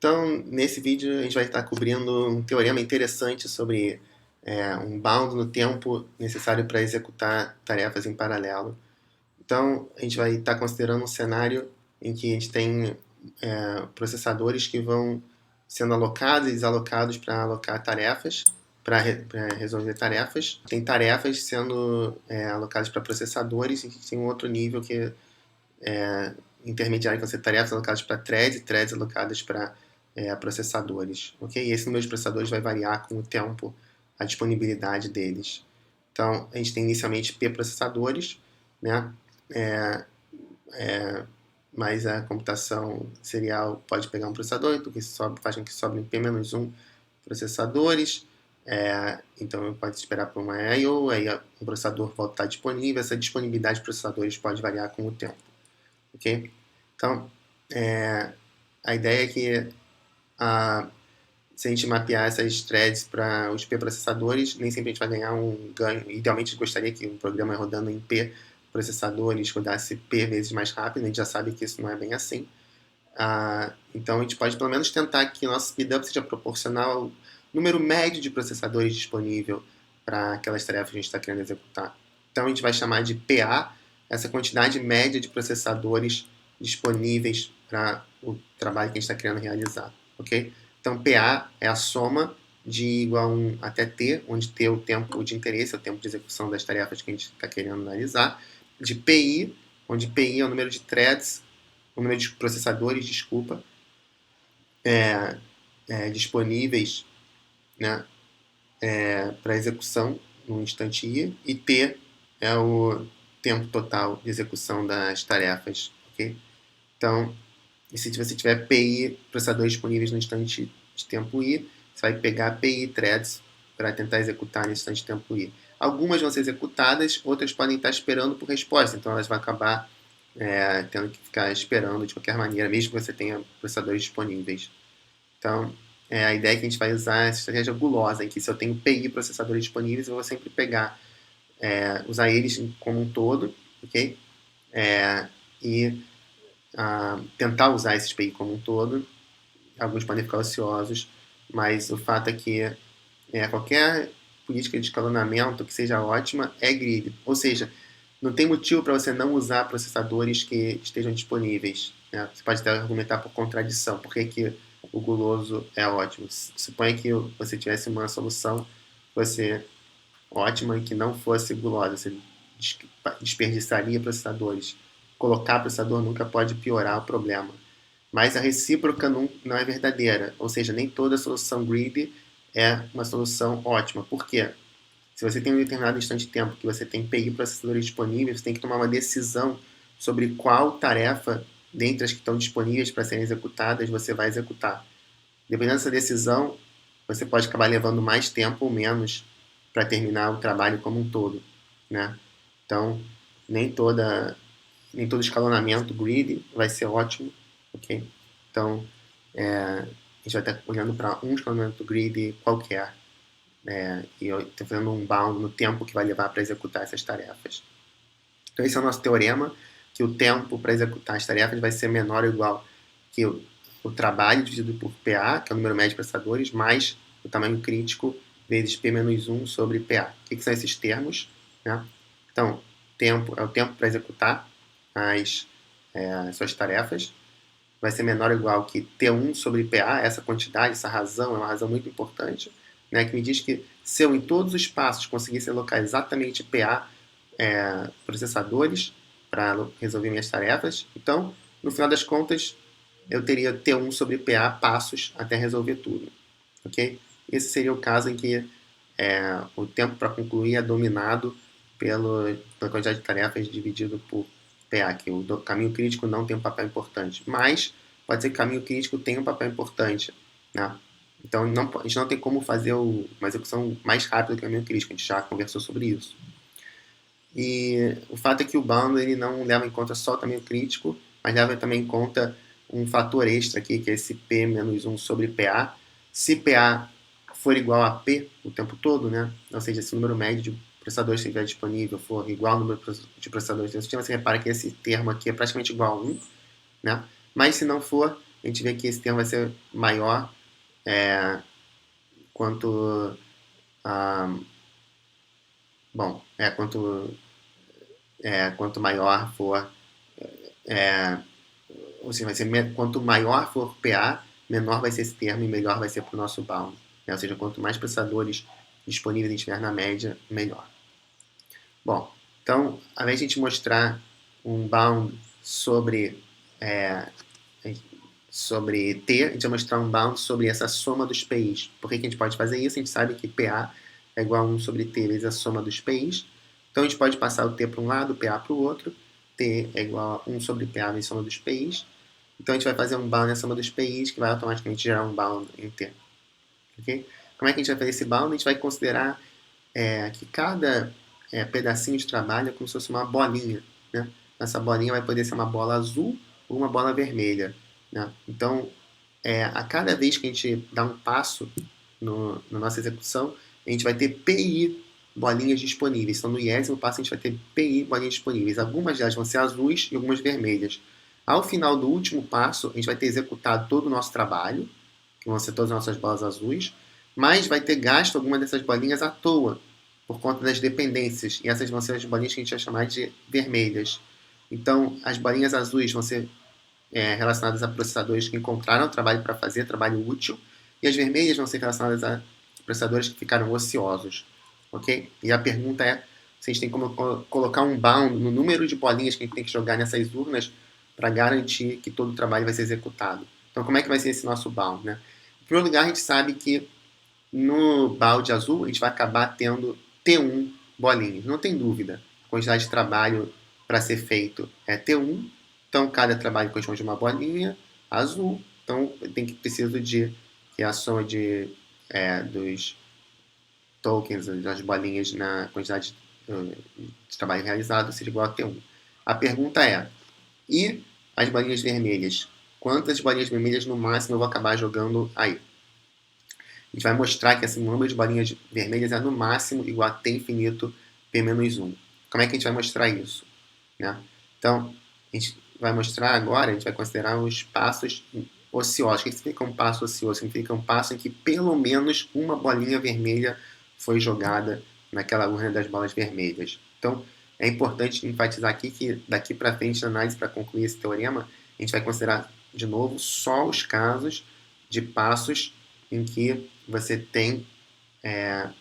Então, nesse vídeo a gente vai estar cobrindo um teorema interessante sobre um bound no tempo necessário para executar tarefas em paralelo. Então, a gente vai estar considerando um cenário em que a gente tem processadores que vão sendo alocados e desalocados para alocar tarefas, para resolver tarefas. Tem tarefas sendo alocadas para processadores e tem um outro nível que intermediário, que vão ser tarefas alocadas para threads e threads alocadas para processadores. Okay? E esse número de processadores vai variar com o tempo, a disponibilidade deles. Então, a gente tem inicialmente P processadores, né? Mas a computação serial pode pegar um processador, então que faz com que sobrem P-1 processadores. Então pode esperar por uma I/O, aí um processador volta a estar disponível. Essa disponibilidade de processadores pode variar com o tempo. Okay? Então, a ideia é que se a gente mapear essas threads para os P processadores, nem sempre a gente vai ganhar um ganho. Idealmente, a gente gostaria que um programa rodando em P processadores rodasse P vezes mais rápido. A gente já sabe que isso não é bem assim. Então, a gente pode pelo menos tentar que o nosso speedup seja proporcional ao número médio de processadores disponível para aquelas tarefas que a gente está querendo executar. Então, a gente vai chamar de PA essa quantidade média de processadores disponíveis para o trabalho que a gente está querendo realizar. Okay? Então, PA é a soma de igual a 1 até T, onde T é o tempo de interesse, é o tempo de execução das tarefas que a gente está querendo analisar, de PI, onde PI é o número de threads, o número de processadores, disponíveis, né, para execução no instante I, e T é o tempo total de execução das tarefas. Okay? Então, se você tiver PI processadores disponíveis no instante de tempo I, você vai pegar PI threads para tentar executar no instante de tempo I. Algumas vão ser executadas, outras podem estar esperando por resposta, então elas vão acabar tendo que ficar esperando de qualquer maneira, mesmo que você tenha processadores disponíveis. Então, a ideia é que a gente vai usar essa estratégia gulosa, em que se eu tenho PI processadores disponíveis, eu vou sempre pegar, usar eles como um todo, ok? E tentar usar esses PI como um todo. Alguns podem ficar ociosos, mas o fato é que qualquer política de escalonamento que seja ótima é grid. Ou seja, não tem motivo para você não usar processadores que estejam disponíveis. Né? Você pode até argumentar por contradição. Por que o guloso é ótimo? Suponha que você tivesse uma solução que fosse ótima e que não fosse gulosa. Você desperdiçaria processadores. Colocar processador nunca pode piorar o problema. Mas a recíproca não é verdadeira. Ou seja, nem toda solução greedy é uma solução ótima. Por quê? Se você tem um determinado instante de tempo que você tem PI processadores disponíveis, você tem que tomar uma decisão sobre qual tarefa, dentre as que estão disponíveis para serem executadas, você vai executar. Dependendo dessa decisão, você pode acabar levando mais tempo ou menos para terminar o trabalho como um todo. Né? Então, nem todo escalonamento greedy vai ser ótimo. Okay? Então, a gente vai estar olhando para um escalonamento greedy qualquer. E eu estou fazendo um bound no tempo que vai levar para executar essas tarefas. Então, esse é o nosso teorema, que o tempo para executar as tarefas vai ser menor ou igual que o trabalho dividido por PA, que é o número médio de processadores, mais o tamanho crítico vezes P-1 sobre PA. O que são esses termos? Né? Então, tempo é o tempo para executar as suas tarefas. Vai ser menor ou igual que T1 sobre PA, essa quantidade, essa razão é uma razão muito importante, né, que me diz que se eu em todos os passos conseguisse alocar exatamente PA processadores para resolver minhas tarefas, então, no final das contas, eu teria T1 sobre PA passos até resolver tudo. Okay? Esse seria o caso em que o tempo para concluir é dominado pela quantidade de tarefas dividido por PA, que o caminho crítico não tem um papel importante. Mas pode ser que o caminho crítico tenha um papel importante. Né? Então, a gente não tem como fazer uma execução mais rápida do que o caminho crítico. A gente já conversou sobre isso. E o fato é que o bound ele não leva em conta só o caminho crítico, mas leva também em conta um fator extra aqui, que é esse P-1 sobre PA. Se PA for igual a P o tempo todo, né? Ou seja, se o número médio de processadores que estiver disponível for igual ao número de processadores do sistema, você repara que esse termo aqui é praticamente igual a 1, né? Mas se não for, a gente vê que esse termo vai ser maior quanto bom, quanto maior for, ou seja, vai ser, quanto maior for o PA, menor vai ser esse termo e melhor vai ser para o nosso bound. Né? Ou seja, quanto mais processadores disponíveis a gente tiver na média, melhor. Bom, então, ao invés de a gente mostrar um bound sobre T, a gente vai mostrar um bound sobre essa soma dos PIs. Por que a gente pode fazer isso? A gente sabe que PA é igual a 1 sobre T vezes a soma dos PIs. Então a gente pode passar o T para um lado, o PA para o outro. T é igual a 1 sobre PA vezes a soma dos PIs. Então a gente vai fazer um bound na soma dos PIs, que vai automaticamente gerar um bound em T. Okay? Como é que a gente vai fazer esse bound? A gente vai considerar que cada pedacinho de trabalho é como se fosse uma bolinha. Né? Essa bolinha vai poder ser uma bola azul ou uma bola vermelha. Né? Então, a cada vez que a gente dá um passo na nossa execução, a gente vai ter PI bolinhas disponíveis. Então, no 10º passo, a gente vai ter PI bolinhas disponíveis. Algumas delas vão ser azuis e algumas vermelhas. Ao final do último passo, a gente vai ter executado todo o nosso trabalho, que vão ser todas as nossas bolas azuis, mas vai ter gasto alguma dessas bolinhas à toa, por conta das dependências. E essas vão ser as bolinhas que a gente vai chamar de vermelhas. Então, as bolinhas azuis vão ser relacionadas a processadores que encontraram trabalho para fazer, trabalho útil, e as vermelhas vão ser relacionadas a processadores que ficaram ociosos. Ok? E a pergunta é se a gente tem como colocar um bound no número de bolinhas que a gente tem que jogar nessas urnas para garantir que todo o trabalho vai ser executado. Então, como é que vai ser esse nosso bound? Né? Em primeiro lugar, a gente sabe que no balde azul a gente vai acabar tendo T1 bolinhas. Não tem dúvida. A quantidade de trabalho para ser feito é T1. Então, cada trabalho corresponde a uma bolinha azul. Então, preciso de que a soma dos tokens, das bolinhas na quantidade de trabalho realizado seja igual a T1. A pergunta é, e as bolinhas vermelhas? Quantas bolinhas vermelhas no máximo eu vou acabar jogando aí? A gente vai mostrar que esse número de bolinhas vermelhas é no máximo igual a T infinito P-1. Como é que a gente vai mostrar isso? Né? Então, a gente vai mostrar agora, a gente vai considerar os passos ociosos. O que significa um passo ocioso? Significa um passo em que pelo menos uma bolinha vermelha foi jogada naquela urna das bolas vermelhas. Então, é importante enfatizar aqui que daqui para frente, na análise para concluir esse teorema, a gente vai considerar de novo só os casos de passos em que você tem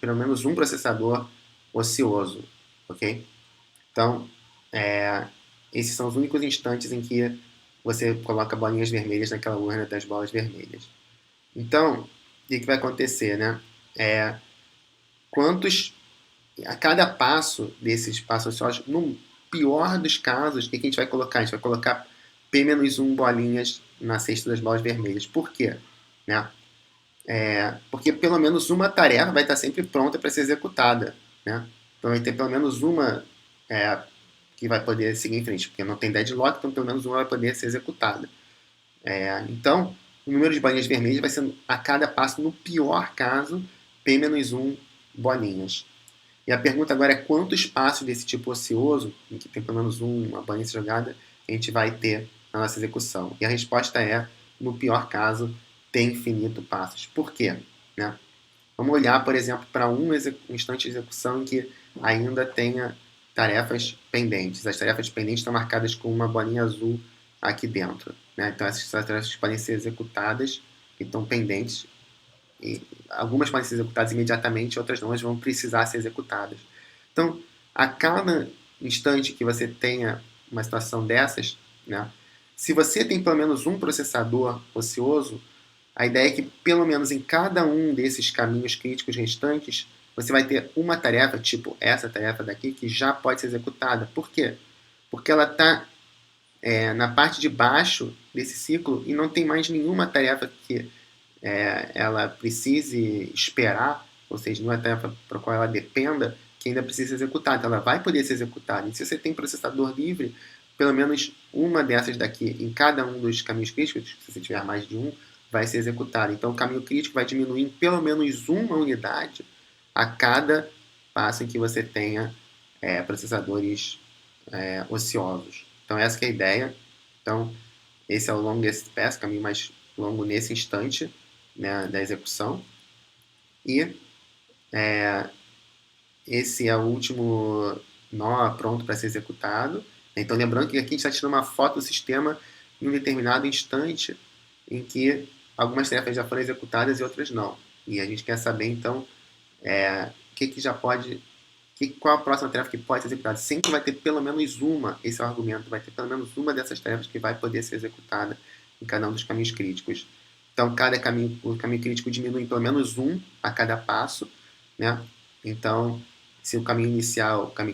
pelo menos um processador ocioso, ok? Então, esses são os únicos instantes em que você coloca bolinhas vermelhas naquela urna das bolas vermelhas. Então, o que vai acontecer, né? A cada passo desses passos ociosos, no pior dos casos, o que a gente vai colocar? A gente vai colocar P-1 bolinhas na cesta das bolas vermelhas. Por quê? Né? Porque pelo menos uma tarefa vai estar sempre pronta para ser executada. Né? Então vai ter pelo menos uma que vai poder seguir em frente, porque não tem deadlock, então pelo menos uma vai poder ser executada. Então, o número de bolinhas vermelhas vai ser a cada passo, no pior caso, P-1 bolinhas. E a pergunta agora é quantos passos desse tipo ocioso, em que tem pelo menos uma bolinha jogada, a gente vai ter na nossa execução. E a resposta é, no pior caso, tem infinito passos. Por quê? Né? Vamos olhar, por exemplo, para um instante de execução em que ainda tenha tarefas pendentes. As tarefas pendentes estão marcadas com uma bolinha azul aqui dentro. Né? Então, essas tarefas podem ser executadas e estão pendentes. E algumas podem ser executadas imediatamente, outras não, mas vão precisar ser executadas. Então, a cada instante que você tenha uma situação dessas, né, se você tem pelo menos um processador ocioso, a ideia é que pelo menos em cada um desses caminhos críticos restantes, você vai ter uma tarefa, tipo essa tarefa daqui, que já pode ser executada. Por quê? Porque ela está na parte de baixo desse ciclo e não tem mais nenhuma tarefa que ela precise esperar, ou seja, não é tarefa para a qual ela dependa, que ainda precisa ser executada. Então, ela vai poder ser executada. E se você tem processador livre, pelo menos uma dessas daqui, em cada um dos caminhos críticos, se você tiver mais de um, vai ser executada. Então, o caminho crítico vai diminuir em pelo menos uma unidade a cada passo em que você tenha processadores ociosos. Então, essa que é a ideia. Então, Esse é o longest path, o caminho mais longo nesse instante, né, da execução. E esse é o último nó pronto para ser executado. Então, lembrando que aqui a gente está tirando uma foto do sistema em um determinado instante em que algumas tarefas já foram executadas e outras não. E a gente quer saber, então, o que já pode... qual a próxima tarefa que pode ser executada? Sempre vai ter pelo menos uma, esse é o argumento, vai ter pelo menos uma dessas tarefas que vai poder ser executada em cada um dos caminhos críticos. Então, o caminho crítico diminui em pelo menos um a cada passo, né? Então, se o caminho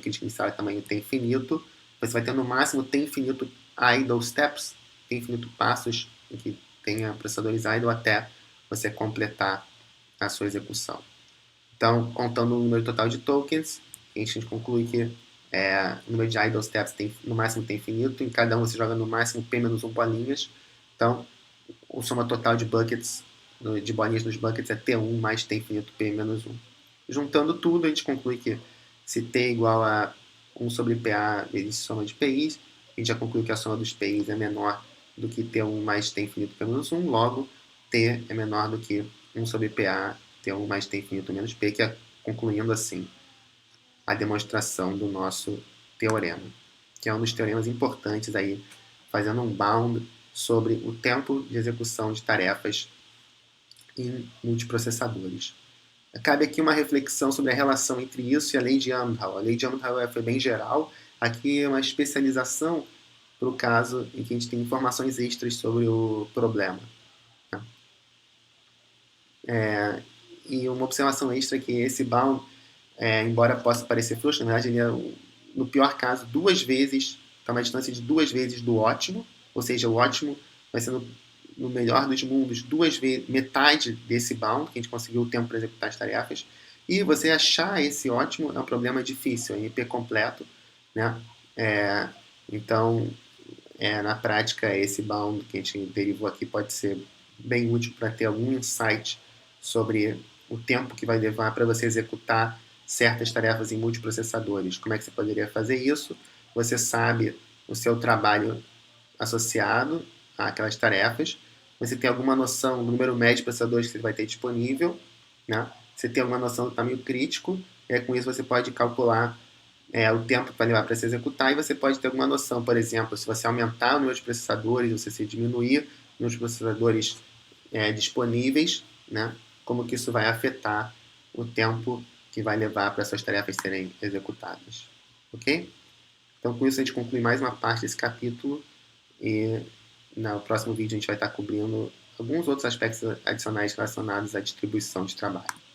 crítico inicial é tamanho t infinito, você vai ter no máximo t infinito idle steps, t infinito passos em que tenha processadores idle até você completar a sua execução. Então, contando o número total de tokens, a gente conclui que o número de idle steps no máximo tem infinito, em cada um você joga no máximo p-1 bolinhas. Então, a soma total de buckets, de bolinhas nos buckets é t1 mais t infinito p-1. Juntando tudo, a gente conclui que se t é igual a 1 sobre pa vezes soma de pi's, a gente já conclui que a soma dos pi's é menor do que t1 mais t infinito p-1, logo t é menor do que 1 sobre pa t1 mais t infinito menos p, que é, concluindo assim, a demonstração do nosso teorema, que é um dos teoremas importantes aí, fazendo um bound sobre o tempo de execução de tarefas em multiprocessadores. Cabe aqui uma reflexão sobre a relação entre isso e a lei de Amdahl. A lei de Amdahl foi bem geral, aqui é uma especialização para o caso em que a gente tem informações extras sobre o problema. E uma observação extra é que esse bound, embora possa parecer frouxo, na verdade ele é, no pior caso, 2 vezes, está uma distância de 2 vezes do ótimo, ou seja, o ótimo vai ser no melhor dos mundos, 2 vezes, metade desse bound, que a gente conseguiu o tempo para executar as tarefas, e você achar esse ótimo é um problema difícil, é IP completo, né? Então, na prática, esse bound que a gente derivou aqui pode ser bem útil para ter algum insight sobre o tempo que vai levar para você executar certas tarefas em multiprocessadores. Como é que você poderia fazer isso? Você sabe o seu trabalho associado àquelas tarefas, você tem alguma noção do número médio de processadores que você vai ter disponível, né? Você tem alguma noção do tamanho crítico, e com isso você pode calcular o tempo que vai levar para se executar, e você pode ter alguma noção, por exemplo, se você aumentar o número de processadores, se você diminuir o número de processadores disponíveis, né? Como que isso vai afetar o tempo que vai levar para essas tarefas serem executadas. Ok? Então, com isso, a gente conclui mais uma parte desse capítulo e no próximo vídeo a gente vai estar cobrindo alguns outros aspectos adicionais relacionados à distribuição de trabalho.